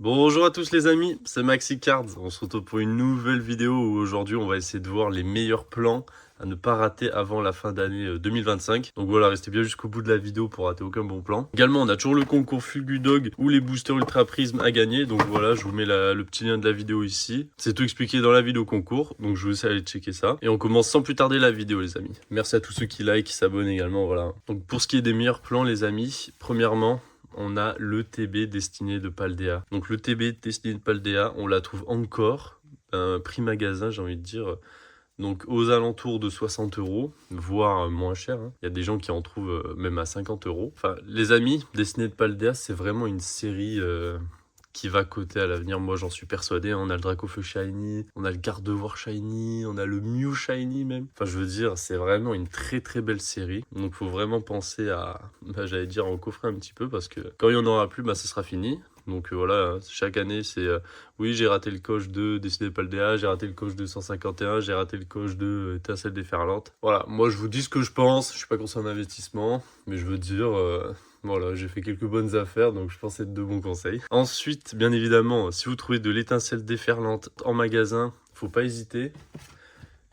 Bonjour à tous les amis, c'est Maxi Cards. On se retrouve pour une nouvelle vidéo où aujourd'hui on va essayer de voir les meilleurs plans à ne pas rater avant la fin d'année 2025. Donc voilà, restez bien jusqu'au bout de la vidéo pour rater aucun bon plan. Également, on a toujours le concours Fulgudog ou les boosters Ultra Prism à gagner. Donc voilà, je vous mets le petit lien de la vidéo ici. C'est tout expliqué dans la vidéo concours, donc je vous laisse aller checker ça. Et on commence sans plus tarder la vidéo les amis. Merci à tous ceux qui like, qui s'abonnent également, voilà. Donc pour ce qui est des meilleurs plans les amis, premièrement, on a le TB destiné de Paldea. Donc le TB destiné de Paldea, on la trouve encore, prix magasin j'ai envie de dire, donc aux alentours de 60 €, voire moins cher. Il y a des gens qui en trouvent même à 50 €. Enfin, les amis, destiné de Paldea, c'est vraiment une série qui va coter à l'avenir. Moi, j'en suis persuadé. On a le Dracofeu Shiny, on a le Gardevoir Shiny, on a le Mew Shiny même. Enfin, je veux dire, c'est vraiment une très très belle série. Donc, faut vraiment penser à, j'allais dire, en coffrer un petit peu parce que quand il n'y en aura plus, ce sera fini. Donc voilà, chaque année, c'est oui, j'ai raté le coche de Destiné de Paldea, j'ai raté le coche de 151, j'ai raté le coche de Étincelle déferlante. Voilà, moi je vous dis ce que je pense, je suis pas conseiller en investissement, mais je veux dire, voilà, j'ai fait quelques bonnes affaires, donc je pense être de bons conseils. Ensuite, bien évidemment, si vous trouvez de l'étincelle déferlante en magasin, faut pas hésiter.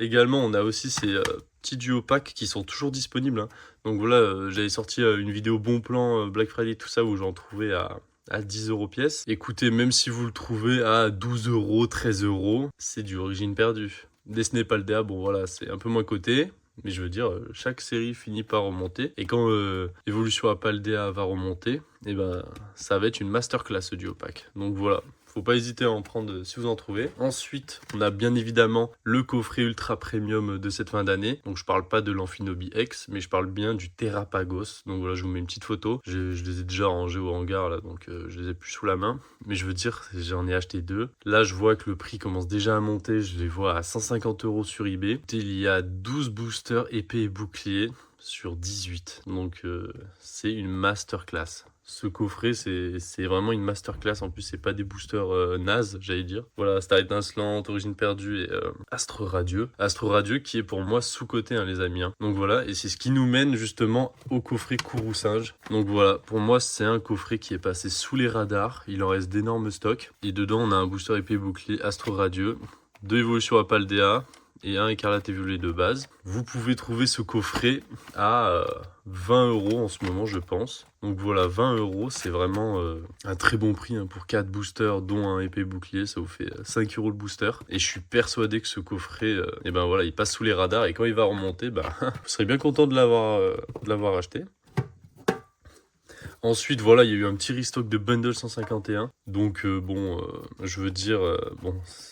Également, on a aussi ces petits duos packs qui sont toujours disponibles. Donc voilà, j'avais sorti une vidéo bon plan Black Friday, tout ça, où j'en trouvais à 10 € pièce. Écoutez, même si vous le trouvez à 12 €, 13 €, c'est du origine perdue. Disney Paldea, bon voilà, c'est un peu moins coté. Mais je veux dire, chaque série finit par remonter. Et quand Evolution à Paldea va remonter, et ça va être une masterclass ce duo pack. Donc voilà. Faut pas hésiter à en prendre si vous en trouvez. Ensuite, on a bien évidemment le coffret ultra premium de cette fin d'année. Donc je parle pas de l'Amphinobi X, mais je parle bien du Terrapagos. Donc voilà, je vous mets une petite photo. Je les ai déjà rangés au hangar là, donc je les ai plus sous la main. Mais je veux dire, j'en ai acheté deux. Là, je vois que le prix commence déjà à monter. Je les vois à 150 € sur eBay. Il y a 12 boosters épée et bouclier sur 18. Donc c'est une masterclass. Ce coffret, c'est vraiment une masterclass. En plus, c'est pas des boosters nazes, j'allais dire. Voilà, Star Étincelante, Origine Perdue et Astre Radieux. Astre Radieux qui est pour moi sous-coté, les amis. Donc voilà, et c'est ce qui nous mène justement au coffret Kourou Singe. Donc voilà, pour moi, c'est un coffret qui est passé sous les radars. Il en reste d'énormes stocks. Et dedans, on a un booster épée bouclier Astre Radieux, 2 évolutions à Paldea et un écarlate et violet de base. Vous pouvez trouver ce coffret à 20 € en ce moment, je pense. Donc voilà, 20 €, c'est vraiment un très bon prix pour 4 boosters, dont un épée bouclier. Ça vous fait 5 € le booster. Et je suis persuadé que ce coffret, voilà, il passe sous les radars. Et quand il va remonter, vous serez bien content de l'avoir acheté. Ensuite, voilà, il y a eu un petit restock de Bundle 151. Donc, je veux dire,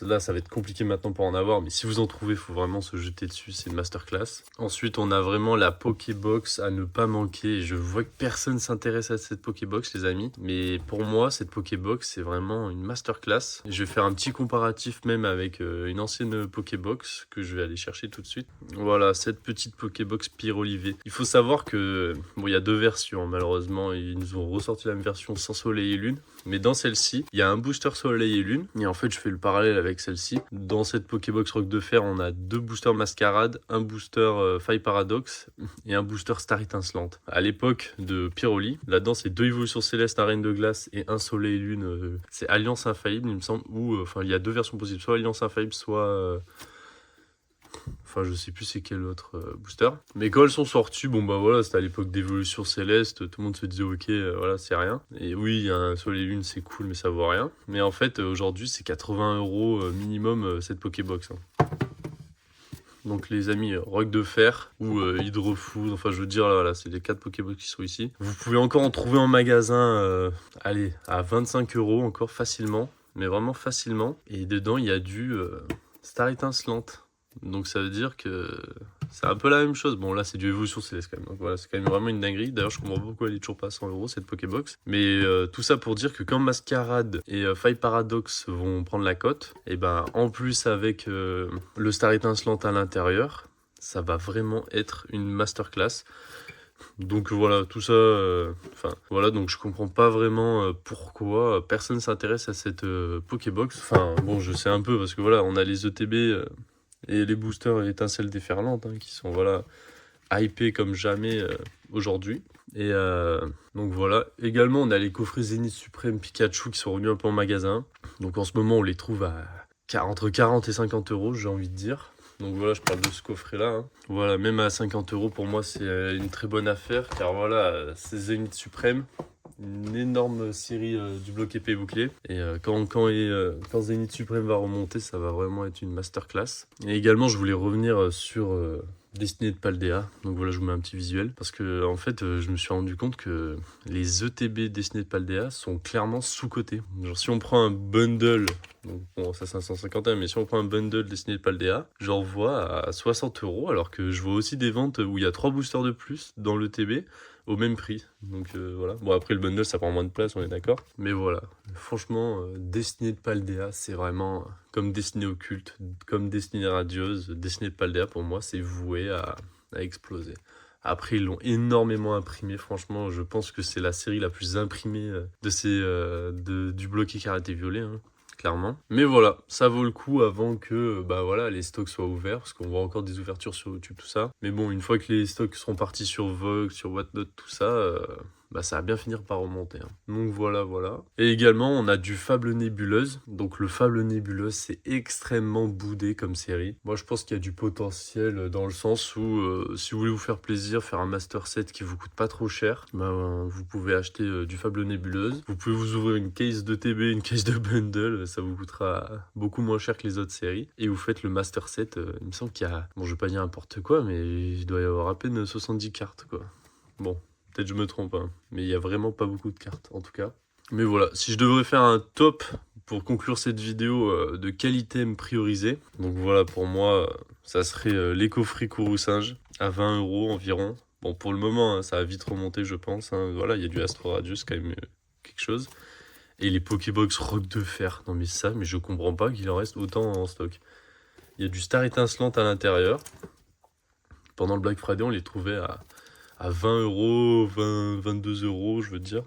là, ça va être compliqué maintenant pour en avoir. Mais si vous en trouvez, il faut vraiment se jeter dessus. C'est une masterclass. Ensuite, on a vraiment la Pokébox à ne pas manquer. Et je vois que personne s'intéresse à cette Pokébox, les amis. Mais pour moi, cette Pokébox, c'est vraiment une masterclass. Et je vais faire un petit comparatif même avec une ancienne Pokébox que je vais aller chercher tout de suite. Voilà, cette petite Pokébox Pyrolivé. Il faut savoir que, il y a deux versions, malheureusement. Ils nous ont ressorti la même version sans soleil et lune. Mais dans celle-ci, il y a un booster soleil et lune. Et en fait, je fais le parallèle avec celle-ci. Dans cette Pokébox Rock de Fer, on a deux boosters Mascarade, un booster Faille Paradox et un booster Star Étincelante. À l'époque de Pyroli, là-dedans, c'est deux évolutions célestes Arène de Glace et un soleil et lune. C'est Alliance Infaillible, il me semble. Ou, il y a deux versions possibles. Soit Alliance Infaillible, soit... je sais plus c'est quel autre booster. Mais quand elles sont sorties, voilà, c'était à l'époque d'Évolution Céleste, tout le monde se disait ok, voilà, c'est rien. Et oui, il y a un Soleil et Lune, c'est cool, mais ça vaut rien. Mais en fait, aujourd'hui, c'est 80 € minimum cette Pokébox. Donc les amis, Rock de Fer ou Hydrofood, je veux dire, là, c'est les 4 Pokébox qui sont ici. Vous pouvez encore en trouver en magasin, à 25 € encore facilement, mais vraiment facilement. Et dedans, il y a du Star Étincelante. Donc ça veut dire que c'est un peu la même chose. Bon là c'est du Évolution Céleste quand même. Donc voilà, c'est quand même vraiment une dinguerie. D'ailleurs je comprends pas pourquoi elle est toujours pas à 100 € cette Pokébox. Mais tout ça pour dire que quand Mascarade et Faille Paradox vont prendre la cote, et en plus avec le Star Étincelante à l'intérieur, ça va vraiment être une masterclass. Donc voilà, tout ça, voilà, donc je comprends pas vraiment pourquoi personne s'intéresse à cette Pokébox. Je sais un peu parce que voilà, on a les ETB et les boosters étincelles déferlantes qui sont voilà hypés comme jamais aujourd'hui. Et donc voilà. Également, on a les coffrets Zénith Suprême Pikachu qui sont revenus un peu en magasin. Donc en ce moment, on les trouve à entre 40 et 50 euros, j'ai envie de dire. Donc voilà, je parle de ce coffret-là. Hein. Voilà, même à 50 euros, pour moi, c'est une très bonne affaire. Car voilà, c'est Zénith Suprême. Une énorme série du bloc épée bouclier. Et quand Zénith Suprême va remonter, ça va vraiment être une masterclass. Et également, je voulais revenir sur Destiné de Paldea. Donc voilà, je vous mets un petit visuel. Parce que en fait, je me suis rendu compte que les ETB Destiné de Paldea sont clairement sous-cotés. Genre si on prend un bundle, donc bon, ça c'est un 151, mais si on prend un bundle Destiné de Paldea, j'en vois à 60 euros, alors que je vois aussi des ventes où il y a 3 boosters de plus dans l'ETB au même prix. Donc voilà. Bon, après le bundle ça prend moins de place, on est d'accord. Mais voilà. Franchement, Destiné de Paldea, c'est vraiment comme Destinée Occulte, comme Destinée Radieuse. Destiné de Paldea, pour moi, c'est voué à exploser. Après, ils l'ont énormément imprimé. Franchement, je pense que c'est la série la plus imprimée du bloc Écarlate et Violet. Hein. Clairement. Mais voilà, ça vaut le coup avant que voilà, les stocks soient ouverts, parce qu'on voit encore des ouvertures sur YouTube, tout ça. Mais bon, une fois que les stocks seront partis sur Vogue, sur Whatnot, tout ça, ça va bien finir par remonter. Hein. Donc voilà. Et également, on a du Fable Nébuleuse. Donc le Fable Nébuleuse, c'est extrêmement boudé comme série. Moi, je pense qu'il y a du potentiel dans le sens où, si vous voulez vous faire plaisir, faire un master set qui vous coûte pas trop cher, vous pouvez acheter du Fable Nébuleuse. Vous pouvez vous ouvrir une case de TB, une case de bundle, ça vous coûtera beaucoup moins cher que les autres séries. Et vous faites le master set, il me semble qu'il y a, bon, je vais pas dire n'importe quoi, mais il doit y avoir à peine 70 cartes, quoi. Bon. Peut-être je me trompe, hein. Mais il n'y a vraiment pas beaucoup de cartes, en tout cas. Mais voilà, si je devrais faire un top pour conclure cette vidéo de quel item prioriser, donc voilà, pour moi, ça serait les coffrets Kourou-Singe à 20 euros environ. Bon, pour le moment, hein, ça va vite remonter, je pense. Hein. Voilà, il y a du Astro Radius, quand même quelque chose. Et les Pokébox Rock de Fer. Non mais ça, mais je comprends pas qu'il en reste autant en stock. Il y a du Star Étincelante à l'intérieur. Pendant le Black Friday, on les trouvait à 20 euros, 22 euros, je veux dire.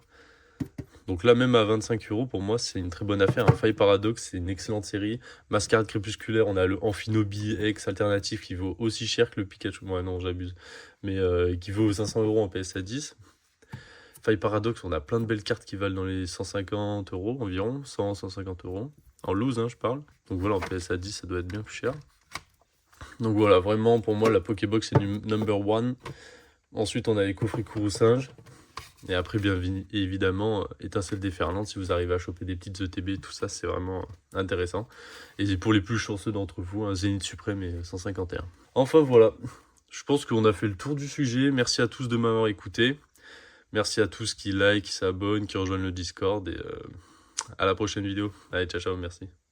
Donc là, même à 25 euros, pour moi, c'est une très bonne affaire. Un Faille Paradox, c'est une excellente série. Mascarade Crépusculaire, on a le Amphinobi X alternatif qui vaut aussi cher que le Pikachu. Ouais, non, j'abuse. Mais qui vaut 500 euros en PSA 10. Faille Paradox, on a plein de belles cartes qui valent dans les 150 euros environ. 100, 150 euros. En loose, hein, je parle. Donc voilà, en PSA 10, ça doit être bien plus cher. Donc voilà, vraiment, pour moi, la Pokébox, c'est du number one. Ensuite, on a les coffrets Kourou-Singe. Et après, bien évidemment, Étincelle déferlante, si vous arrivez à choper des petites ETB, tout ça, c'est vraiment intéressant. Et pour les plus chanceux d'entre vous, un Zénith Suprême et 151. Enfin, voilà. Je pense qu'on a fait le tour du sujet. Merci à tous de m'avoir écouté. Merci à tous qui like, qui s'abonnent, qui rejoignent le Discord. Et à la prochaine vidéo. Allez, ciao, ciao, merci.